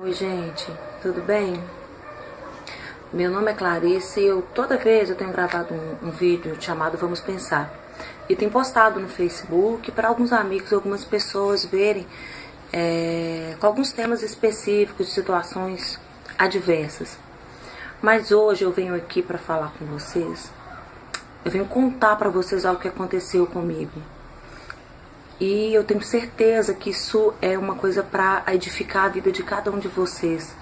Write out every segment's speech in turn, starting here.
Oi gente, tudo bem? Meu nome é Clarice e toda vez eu tenho gravado um vídeo chamado Vamos Pensar. E tenho postado no Facebook para alguns amigos, algumas pessoas verem com alguns temas específicos, de situações adversas. Mas hoje eu venho aqui para falar com vocês, eu venho contar para vocês algo que aconteceu comigo. E eu tenho certeza que isso é uma coisa para edificar a vida de cada um de vocês.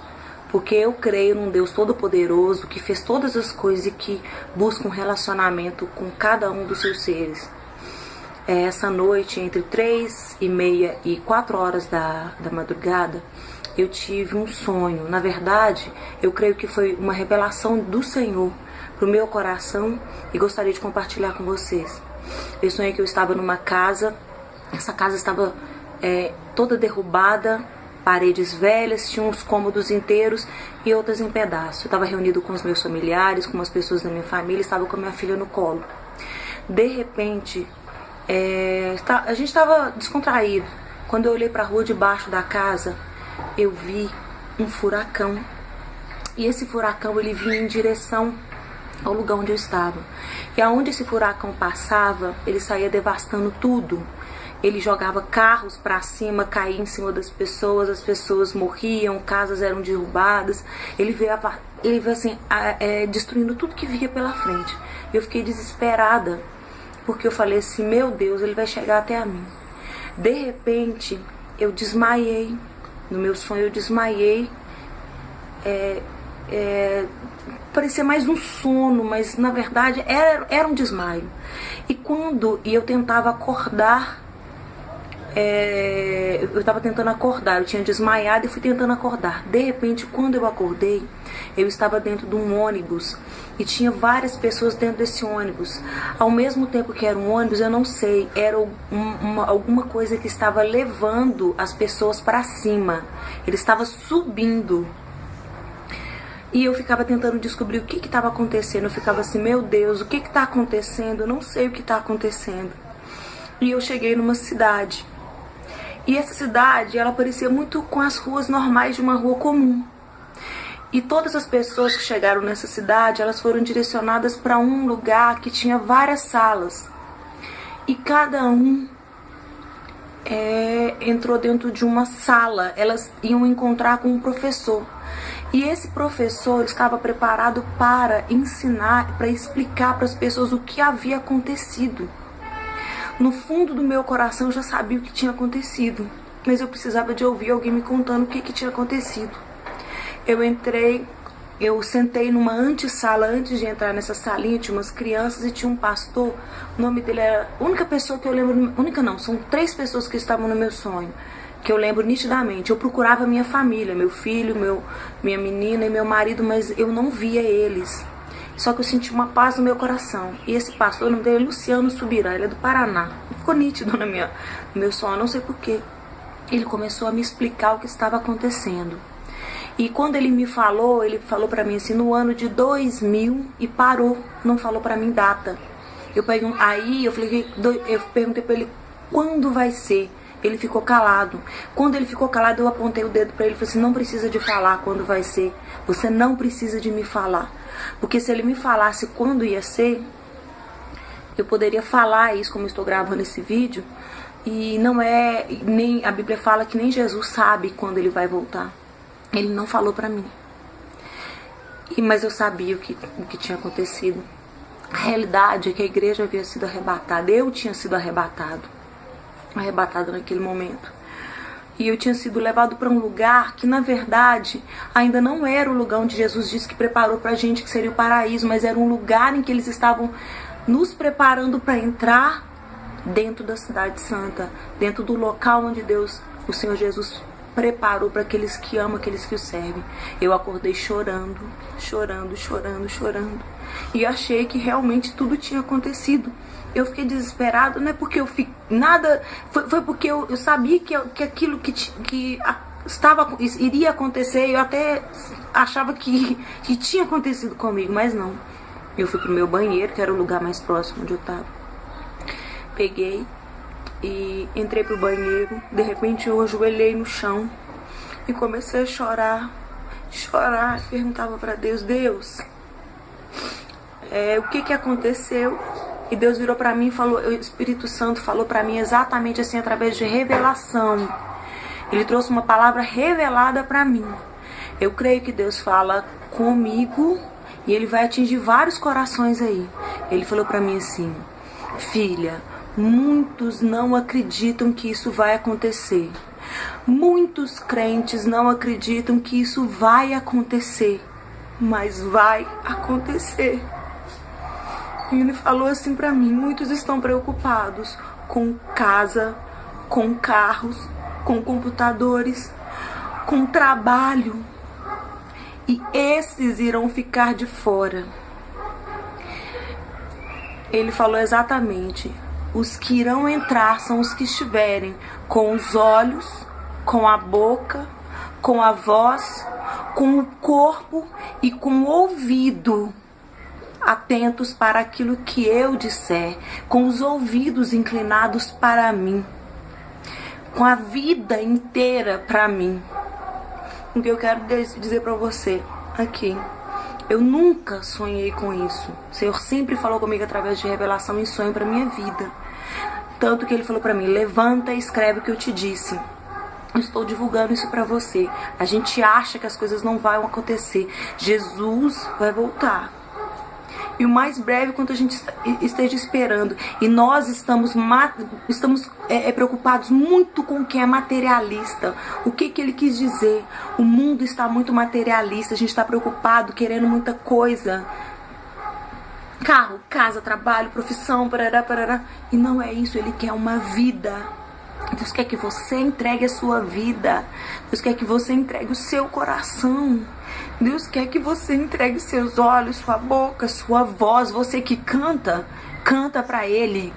Porque eu creio num Deus Todo-Poderoso que fez todas as coisas e que busca um relacionamento com cada um dos seus seres. Essa noite, entre 3h30 e 4 horas da madrugada, eu tive um sonho. Na verdade, eu creio que foi uma revelação do Senhor para o meu coração e gostaria de compartilhar com vocês. Eu sonhei que eu estava numa casa. Essa casa estava toda derrubada, paredes velhas, tinha uns cômodos inteiros e outras em pedaços. Eu estava reunido com os meus familiares, com umas pessoas da minha família, estava com a minha filha no colo. De repente, a gente estava descontraído. Quando eu olhei para a rua debaixo da casa, eu vi um furacão. E esse furacão ele vinha em direção ao lugar onde eu estava. E aonde esse furacão passava, ele saía devastando tudo. Ele jogava carros para cima, caía em cima das pessoas, as pessoas morriam, casas eram derrubadas. Ele veio assim, destruindo tudo que via pela frente. Eu fiquei desesperada, porque eu falei assim, meu Deus, ele vai chegar até a mim. De repente, eu desmaiei. No meu sonho eu desmaiei. Parecia mais um sono, mas na verdade era um desmaio. E eu tentava acordar, eu estava tentando acordar, eu tinha desmaiado e fui tentando acordar. De repente, quando eu acordei, eu estava dentro de um ônibus e tinha várias pessoas dentro desse ônibus. Ao mesmo tempo que era um ônibus, eu não sei, era alguma coisa que estava levando as pessoas para cima. Ele estava subindo. E eu ficava tentando descobrir o que estava acontecendo. Eu ficava assim, meu Deus, o que está acontecendo? Eu não sei o que está acontecendo. E eu cheguei numa cidade. E essa cidade, ela parecia muito com as ruas normais de uma rua comum. E todas as pessoas que chegaram nessa cidade, elas foram direcionadas para um lugar que tinha várias salas. E cada um entrou dentro de uma sala. Elas iam encontrar com um professor. E esse professor estava preparado para ensinar, para explicar para as pessoas o que havia acontecido. No fundo do meu coração eu já sabia o que tinha acontecido, mas eu precisava de ouvir alguém me contando o que tinha acontecido. Eu sentei numa antessala. Antes de entrar nessa salinha tinha umas crianças e tinha um pastor. O nome dele era a única pessoa que eu lembro, única não, são 3 pessoas que estavam no meu sonho, que eu lembro nitidamente. Eu procurava minha família, meu filho, minha menina e meu marido, mas eu não via eles. Só que eu senti uma paz no meu coração. E esse pastor, o nome dele é Luciano Subirá, ele é do Paraná. Ficou nítido no meu sonho, não sei porquê. Ele começou a me explicar o que estava acontecendo. E quando ele falou pra mim assim, no ano de 2000, e parou, não falou pra mim data. Eu perguntei pra ele, quando vai ser? Ele ficou calado. Quando ele ficou calado, eu apontei o dedo pra ele e falei assim, não precisa de falar quando vai ser. Você não precisa de me falar. Porque se ele me falasse quando ia ser, eu poderia falar isso como eu estou gravando esse vídeo. E a Bíblia fala que nem Jesus sabe quando ele vai voltar. Ele não falou pra mim. Mas eu sabia o que tinha acontecido. A realidade é que a igreja havia sido arrebatada. Eu tinha sido arrebatado naquele momento. E eu tinha sido levado para um lugar que, na verdade, ainda não era o lugar onde Jesus disse que preparou pra gente, que seria o paraíso, mas era um lugar em que eles estavam nos preparando para entrar dentro da cidade santa, dentro do local onde o Senhor Jesus preparou para aqueles que amam, aqueles que o servem. Eu acordei chorando. E achei que realmente tudo tinha acontecido. Eu fiquei desesperado, não é porque eu fiquei nada, foi porque eu sabia que aquilo que iria acontecer. Eu até achava que tinha acontecido comigo, mas não. Eu fui pro meu banheiro, que era o lugar mais próximo onde eu estava. Peguei e entrei pro banheiro. De repente eu ajoelhei no chão E comecei a chorar, perguntava para Deus, o que aconteceu? E Deus virou para mim e falou, o Espírito Santo falou para mim exatamente assim, através de revelação. Ele trouxe uma palavra revelada para mim. Eu creio que Deus fala comigo e Ele vai atingir vários corações aí. Ele falou para mim assim, filha, muitos não acreditam que isso vai acontecer. Muitos crentes não acreditam que isso vai acontecer, mas vai acontecer. E Ele falou assim pra mim, muitos estão preocupados com casa, com carros, com computadores, com trabalho. E esses irão ficar de fora. Ele falou exatamente, os que irão entrar são os que estiverem com os olhos, com a boca, com a voz, com o corpo e com o ouvido atentos para aquilo que eu disser, com os ouvidos inclinados para mim, com a vida inteira para mim. O que eu quero dizer para você aqui, eu nunca sonhei com isso. O Senhor sempre falou comigo através de revelação e sonho para minha vida. Tanto que Ele falou para mim, levanta e escreve o que eu te disse. Eu estou divulgando isso para você. A gente acha que as coisas não vão acontecer. Jesus vai voltar. E o mais breve quanto a gente esteja esperando. E nós estamos preocupados muito com o que é materialista. O que ele quis dizer? O mundo está muito materialista. A gente está preocupado, querendo muita coisa. Carro, casa, trabalho, profissão, parará, parará. E não é isso. Ele quer uma vida. Deus quer que você entregue a sua vida. Deus quer que você entregue o seu coração. Deus quer que você entregue seus olhos, sua boca, sua voz. Você que canta, canta para Ele.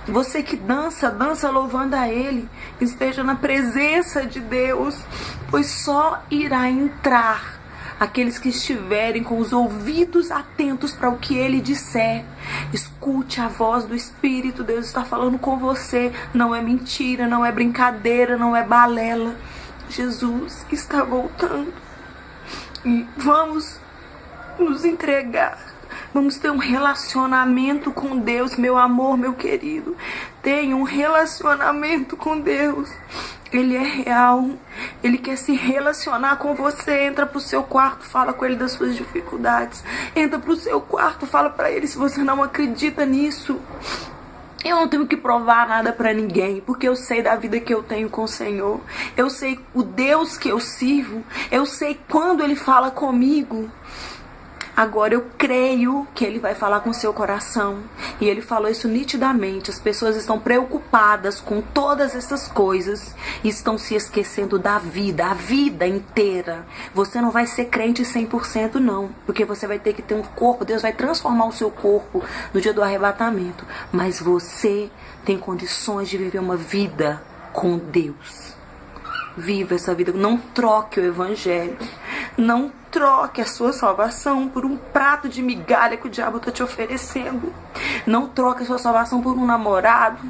Você que dança, dança louvando a Ele. Esteja na presença de Deus, pois só irá entrar aqueles que estiverem com os ouvidos atentos para o que Ele disser. Escute a voz do Espírito. Deus está falando com você. Não é mentira, não é brincadeira, não é balela. Jesus está voltando. E vamos nos entregar. Vamos ter um relacionamento com Deus, meu amor, meu querido. Tenha um relacionamento com Deus. Ele é real. Ele quer se relacionar com você. Entra pro seu quarto, fala com Ele das suas dificuldades. Entra pro seu quarto, fala pra Ele se você não acredita nisso. Eu não tenho que provar nada pra ninguém, porque eu sei da vida que eu tenho com o Senhor. Eu sei o Deus que eu sirvo. Eu sei quando Ele fala comigo. Agora eu creio que Ele vai falar com o seu coração. E Ele falou isso nitidamente. As pessoas estão preocupadas com todas essas coisas e estão se esquecendo da vida, a vida inteira. Você não vai ser crente 100% não, porque você vai ter que ter um corpo. Deus vai transformar o seu corpo no dia do arrebatamento. Mas você tem condições de viver uma vida com Deus. Viva essa vida. Não troque o Evangelho. Não troque a sua salvação por um prato de migalha que o diabo está te oferecendo. Não troque a sua salvação por um namorado,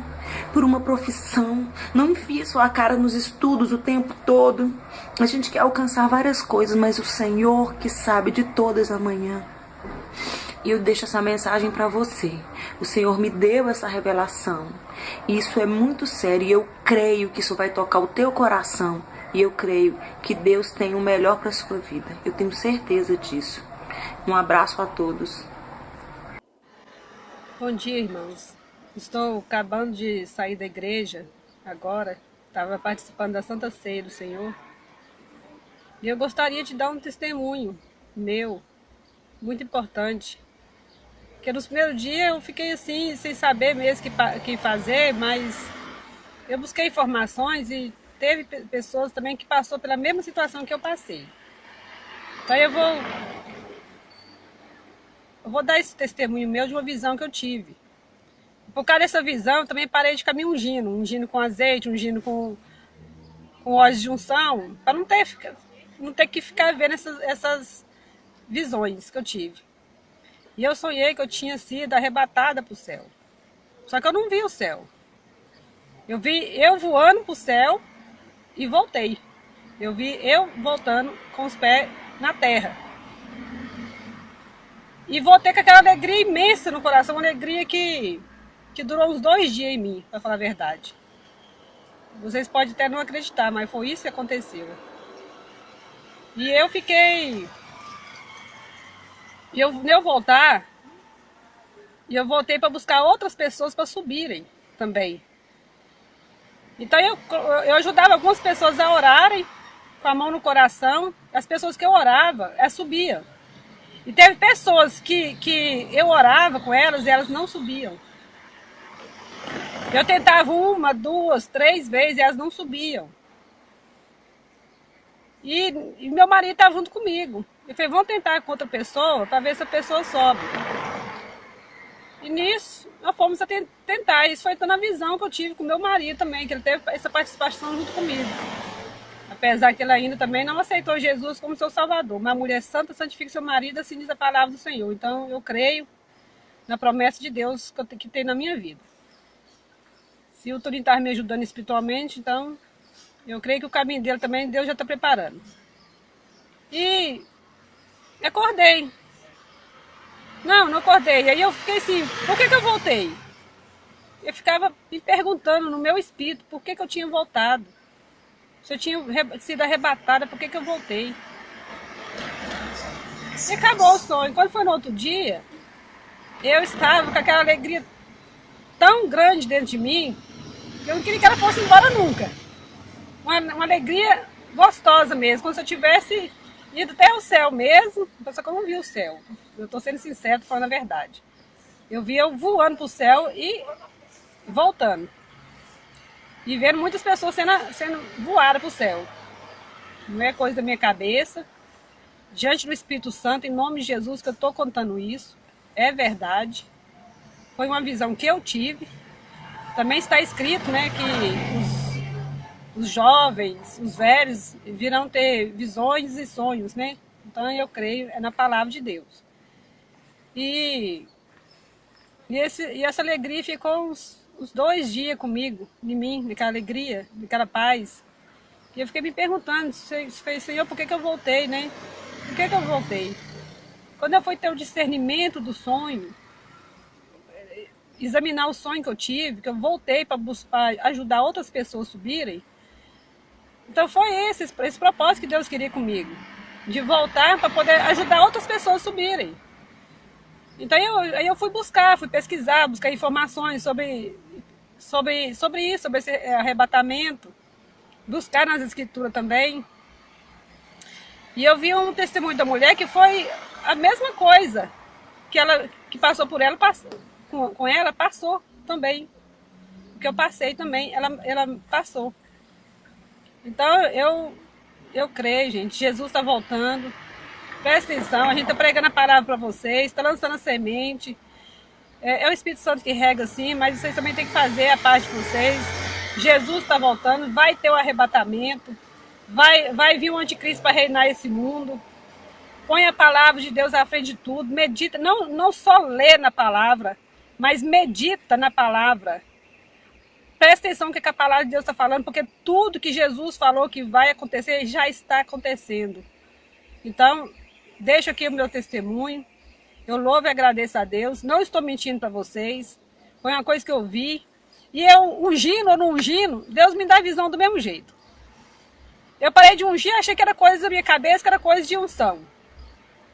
por uma profissão. Não enfie sua cara nos estudos o tempo todo. A gente quer alcançar várias coisas, mas o Senhor que sabe de todas amanhã. E eu deixo essa mensagem para você. O Senhor me deu essa revelação. E isso é muito sério. E eu creio que isso vai tocar o teu coração. E eu creio que Deus tem o melhor para a sua vida. Eu tenho certeza disso. Um abraço a todos. Bom dia, irmãos. Estou acabando de sair da igreja agora. Estava participando da Santa Ceia do Senhor. E eu gostaria de dar um testemunho meu, muito importante. Porque nos primeiros dias eu fiquei assim, sem saber mesmo o que fazer, mas eu busquei informações e teve pessoas também que passou pela mesma situação que eu passei. Então eu vou dar esse testemunho meu de uma visão que eu tive. Por causa dessa visão, eu também parei de ficar me ungindo com azeite, ungindo com óleo de unção, para não ter que ficar vendo essas visões que eu tive. E eu sonhei que eu tinha sido arrebatada para o céu. Só que eu não vi o céu. Eu vi eu voando para o céu e voltei. Eu vi eu voltando com os pés na terra. E voltei com aquela alegria imensa no coração, uma alegria que durou uns 2 dias em mim, para falar a verdade. Vocês podem até não acreditar, mas foi isso que aconteceu. E eu fiquei... E eu voltar, e eu voltei para buscar outras pessoas para subirem também. Então eu ajudava algumas pessoas a orarem, com a mão no coração. As pessoas que eu orava, elas subiam. E teve pessoas que eu orava com elas e elas não subiam. Eu tentava 1, 2, 3 vezes e elas não subiam. E meu marido estava junto comigo. Eu falei, vamos tentar com outra pessoa para ver se a pessoa sobe. E nisso, nós fomos a tentar. Isso foi toda a visão que eu tive com meu marido também, que ele teve essa participação junto comigo. Apesar que ele ainda também não aceitou Jesus como seu salvador. Uma mulher santa santifica seu marido, assim diz a palavra do Senhor. Então eu creio na promessa de Deus que tem na minha vida. Se o Turinho está me ajudando espiritualmente, então eu creio que o caminho dele também Deus já está preparando. E acordei. Não acordei. Aí eu fiquei assim, por que eu voltei? Eu ficava me perguntando no meu espírito por que eu tinha voltado. Se eu tinha sido arrebatada, por que eu voltei? E acabou o sonho. Quando foi no outro dia, eu estava com aquela alegria tão grande dentro de mim, que eu não queria que ela fosse embora nunca. Uma alegria gostosa mesmo, como se eu tivesse ido até o céu mesmo, só que eu não vi o céu. Eu estou sendo sincero, falando a verdade. Eu vi eu voando para o céu e voltando. E vendo muitas pessoas sendo voadas para o céu. Não é coisa da minha cabeça. Diante do Espírito Santo, em nome de Jesus, que eu estou contando isso. É verdade. Foi uma visão que eu tive. Também está escrito, né, que os jovens, os velhos, virão ter visões e sonhos, né? Então eu creio é na palavra de Deus. E essa alegria ficou uns 2 dias comigo, em mim, naquela alegria, naquela paz. E eu fiquei me perguntando, Senhor, por que eu voltei, né? Por que eu voltei? Quando eu fui ter o discernimento do sonho, examinar o sonho que eu tive, que eu voltei para ajudar outras pessoas a subirem. Então foi esse propósito que Deus queria comigo, de voltar para poder ajudar outras pessoas a subirem. Então eu fui pesquisar, buscar informações sobre isso, sobre esse arrebatamento, buscar nas escrituras também. E eu vi um testemunho da mulher que foi a mesma coisa, que passou por ela, com ela, passou também. O que eu passei também, ela passou. Então eu creio, gente, Jesus está voltando. Presta atenção, a gente está pregando a palavra para vocês, está lançando a semente. É o Espírito Santo que rega assim, mas vocês também têm que fazer a parte de vocês. Jesus está voltando, vai ter o arrebatamento, vai vir o anticristo para reinar esse mundo. Põe a palavra de Deus à frente de tudo, medita, não só lê na palavra, mas medita na palavra. Presta atenção no que a palavra de Deus está falando, porque tudo que Jesus falou que vai acontecer, já está acontecendo. Então, deixo aqui o meu testemunho. Eu louvo e agradeço a Deus. Não estou mentindo para vocês. Foi uma coisa que eu vi. E eu, ungindo ou não ungindo, Deus me dá a visão do mesmo jeito. Eu parei de ungir, achei que era coisa da minha cabeça, que era coisa de unção.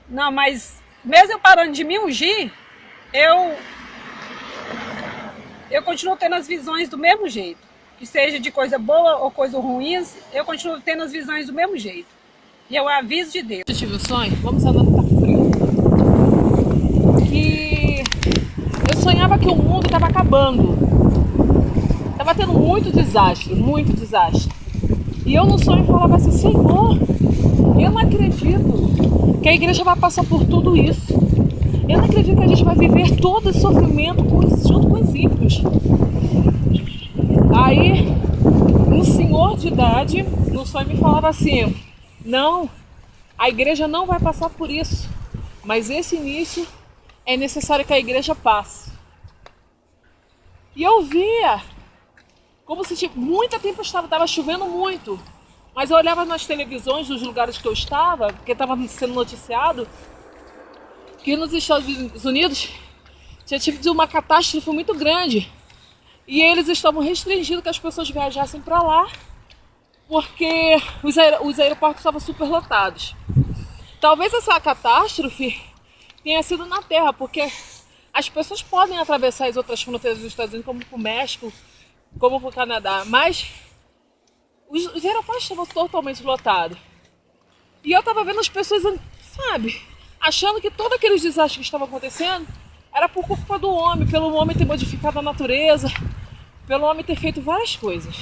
Não, mas mesmo eu parando de me ungir, eu continuo tendo as visões do mesmo jeito. Que seja de coisa boa ou coisa ruim, eu continuo tendo as visões do mesmo jeito. E eu aviso de Deus. Eu tive um sonho, vamos andando no Tá Frio, que eu sonhava que o mundo estava acabando. Estava tendo muito desastre, muito desastre. E eu no sonho falava assim, Senhor, eu não acredito que a igreja vai passar por tudo isso. Eu não acredito que a gente vai viver todo esse sofrimento junto com os ímpios. Aí, um senhor de idade, no sonho me falava assim, não, a igreja não vai passar por isso, mas esse início é necessário que a igreja passe. E eu via como se muita tempestade, estava chovendo muito, Mas eu olhava nas televisões dos lugares que eu estava, porque estava sendo noticiado, que nos Estados Unidos tinha tido uma catástrofe muito grande. E eles estavam restringindo que as pessoas viajassem para lá, porque os aeroportos estavam superlotados. Talvez essa catástrofe tenha sido na Terra, porque as pessoas podem atravessar as outras fronteiras dos Estados Unidos, como para o México, como para o Canadá, mas os aeroportos estavam totalmente lotados. E eu estava vendo as pessoas, sabe, achando que todos aqueles desastres que estavam acontecendo era por culpa do homem, pelo homem ter modificado a natureza, pelo homem ter feito várias coisas.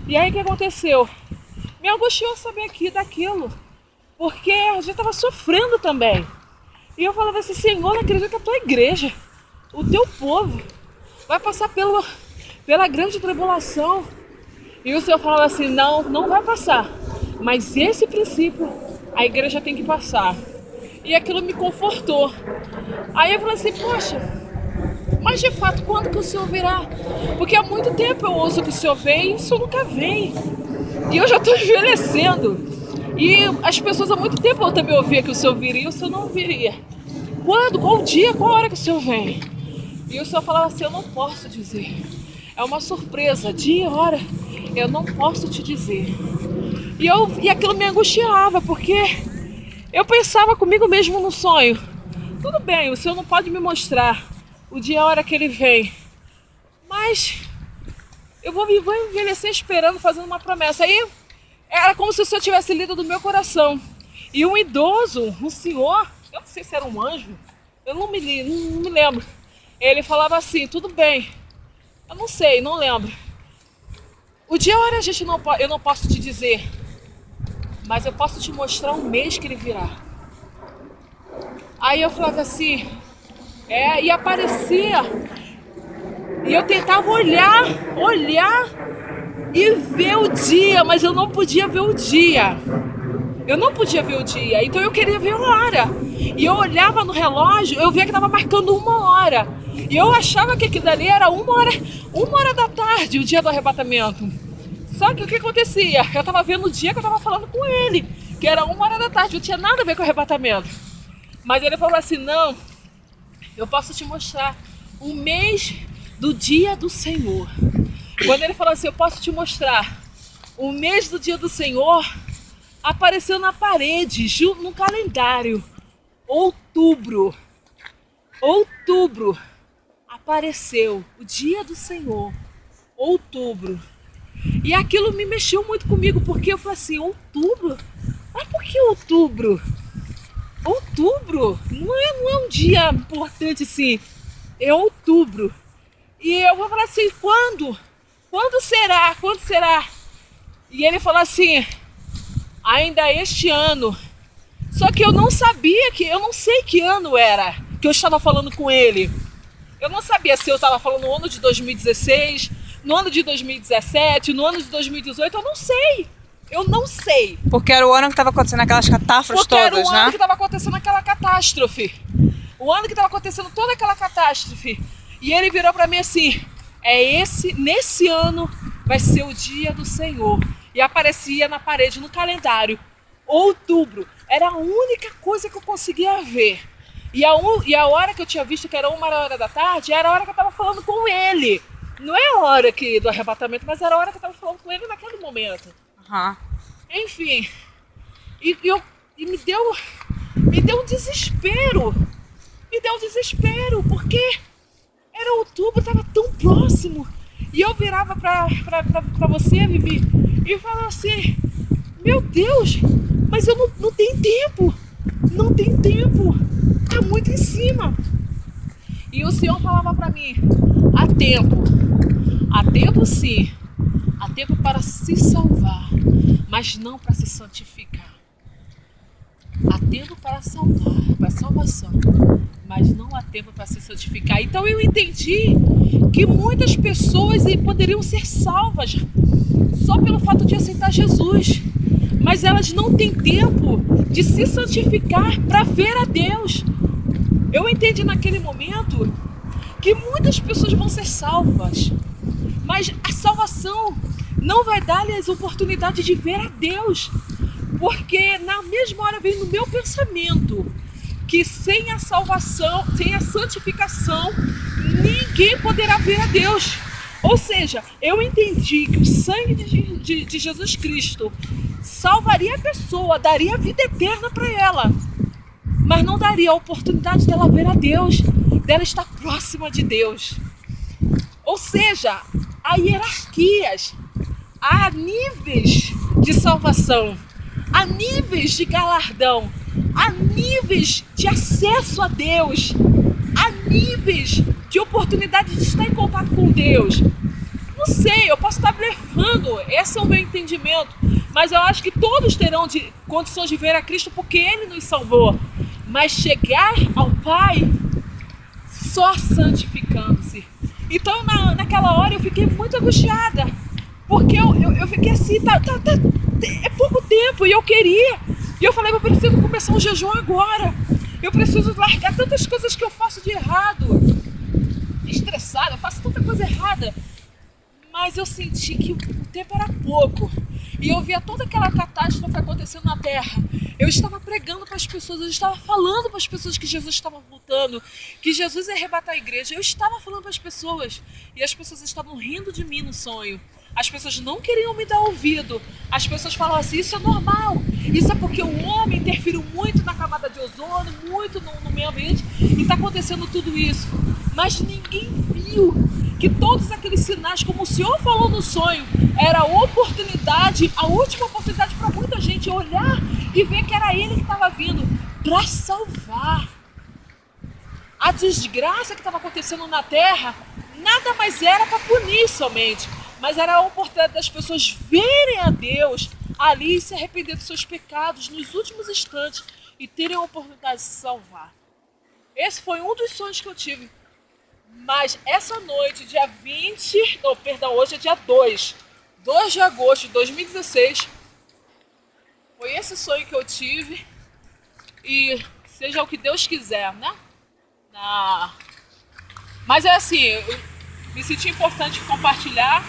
E aí o que aconteceu? Me angustiou saber daquilo, porque a gente estava sofrendo também. E eu falava assim, Senhor, não acredito que a tua igreja, o teu povo, vai passar pela grande tribulação. E o Senhor falava assim, não vai passar. Mas esse princípio a igreja tem que passar. E aquilo me confortou. Aí eu falei assim, poxa, mas de fato, quando que o Senhor virá? Porque há muito tempo eu ouço que o Senhor vem e o Senhor nunca vem. E eu já estou envelhecendo. E as pessoas há muito tempo eu também ouvia que o Senhor viria e o Senhor não viria. Quando? Qual dia? Qual hora que o Senhor vem? E o Senhor falava assim, eu não posso dizer. É uma surpresa, dia e hora, eu não posso te dizer. E aquilo me angustiava, porque eu pensava comigo mesmo no sonho. Tudo bem, o Senhor não pode me mostrar o dia e a hora que Ele vem. Mas eu vou envelhecer esperando, fazendo uma promessa. Aí era como se o Senhor tivesse lido do meu coração. E um idoso, um senhor, eu não sei se era um anjo, eu não me lembro. Ele falava assim, tudo bem, eu não sei, não lembro. O dia e a hora eu não posso te dizer, mas eu posso te mostrar um mês que ele virá. Aí eu falava assim, e aparecia, e eu tentava olhar e ver o dia, mas eu não podia ver o dia. Então eu queria ver a hora. E eu olhava no relógio, eu via que estava marcando 1 hora. E eu achava que aquilo dali era 1 hora da tarde, o dia do arrebatamento. Só que o que acontecia? Eu estava vendo o dia que eu estava falando com ele, que era 1 hora da tarde, não tinha nada a ver com o arrebatamento. Mas ele falou assim, não, eu posso te mostrar o mês do dia do Senhor. Quando ele falou assim, eu posso te mostrar o mês do dia do Senhor, apareceu na parede, no calendário. Outubro, apareceu o dia do Senhor, outubro. E aquilo me mexeu muito comigo, porque eu falei assim, outubro? Mas por que outubro? Outubro não é um dia importante assim, é outubro. E eu vou falar assim, quando? Quando será? Quando será? E ele falou assim, ainda este ano. Só que eu não sabia eu não sei que ano era que eu estava falando com ele. Eu não sabia se eu estava falando no ano de 2016, no ano de 2017, no ano de 2018, eu não sei. Porque era o ano que estava acontecendo aquelas catástrofes todas, né? Porque era o ano que estava acontecendo aquela catástrofe. O ano que estava acontecendo toda aquela catástrofe. E ele virou para mim assim, nesse ano vai ser o dia do Senhor. E aparecia na parede, no calendário, outubro. Era a única coisa que eu conseguia ver. E a hora que eu tinha visto, que era 1 hora da tarde, era a hora que eu estava falando com ele. Não é a hora do arrebatamento, mas era a hora que eu estava falando com ele naquele momento. Uhum. Enfim, e me deu um desespero. Porque era outubro, estava tão próximo. E eu virava pra você, Vivi, e falava assim, meu Deus, mas eu não tenho tempo. Não tem tempo. Tá muito em cima. E o Senhor falava pra mim, há tempo sim. Há tempo para se salvar, mas não para se santificar. Há tempo para salvar, para salvação, mas não há tempo para se santificar. Então eu entendi que muitas pessoas poderiam ser salvas só pelo fato de aceitar Jesus, mas elas não têm tempo de se santificar para ver a Deus. Eu entendi naquele momento que muitas pessoas vão ser salvas, mas a salvação não vai dar-lhes oportunidade de ver a Deus. Porque na mesma hora vem no meu pensamento que sem a salvação, sem a santificação, ninguém poderá ver a Deus. Ou seja, eu entendi que o sangue de Jesus Cristo salvaria a pessoa, daria a vida eterna para ela, mas não daria a oportunidade dela ver a Deus, dela estar próxima de Deus. Ou seja, há hierarquias, há níveis de salvação, há níveis de galardão, há níveis de acesso a Deus, há níveis de oportunidade de estar em contato com Deus. Não sei, eu posso estar blefando, esse é o meu entendimento, mas eu acho que todos terão condições de ver a Cristo porque Ele nos salvou. Mas chegar ao Pai só santificando-se. Então naquela hora eu fiquei muito angustiada, porque eu fiquei assim, é pouco tempo e eu queria. E eu falei, eu preciso começar um jejum agora. Eu preciso largar tantas coisas que eu faço de errado. Estressada, eu faço tanta coisa errada. Mas eu senti que o tempo era pouco. E eu via toda aquela catástrofe acontecendo na terra. Eu estava pregando para as pessoas, eu estava falando para as pessoas que Jesus estava voltando, que Jesus ia arrebatar a igreja. Eu estava falando para as pessoas e as pessoas estavam rindo de mim no sonho. As pessoas não queriam me dar ouvido. As pessoas falavam assim, isso é normal. Isso é porque o homem interferiu muito na camada de ozônio, muito no meio ambiente e está acontecendo tudo isso. Mas ninguém viu que todos aqueles sinais, como o Senhor falou no sonho, era a oportunidade, a última oportunidade para muita gente olhar e ver que era Ele que estava vindo para salvar. A desgraça que estava acontecendo na terra nada mais era para punir somente, mas era a oportunidade das pessoas verem a Deus ali e se arrepender dos seus pecados nos últimos instantes e terem a oportunidade de se salvar. Esse foi um dos sonhos que eu tive. Mas essa noite, dia 20, não, perdão, hoje é dia 2 de agosto de 2016, foi esse sonho que eu tive e seja o que Deus quiser, né? Mas é assim, eu me senti importante compartilhar.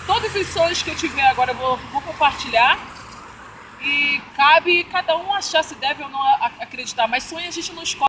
Todos os sonhos que eu tiver agora eu vou compartilhar e cabe cada um achar se deve ou não acreditar, mas sonho a gente não escolhe.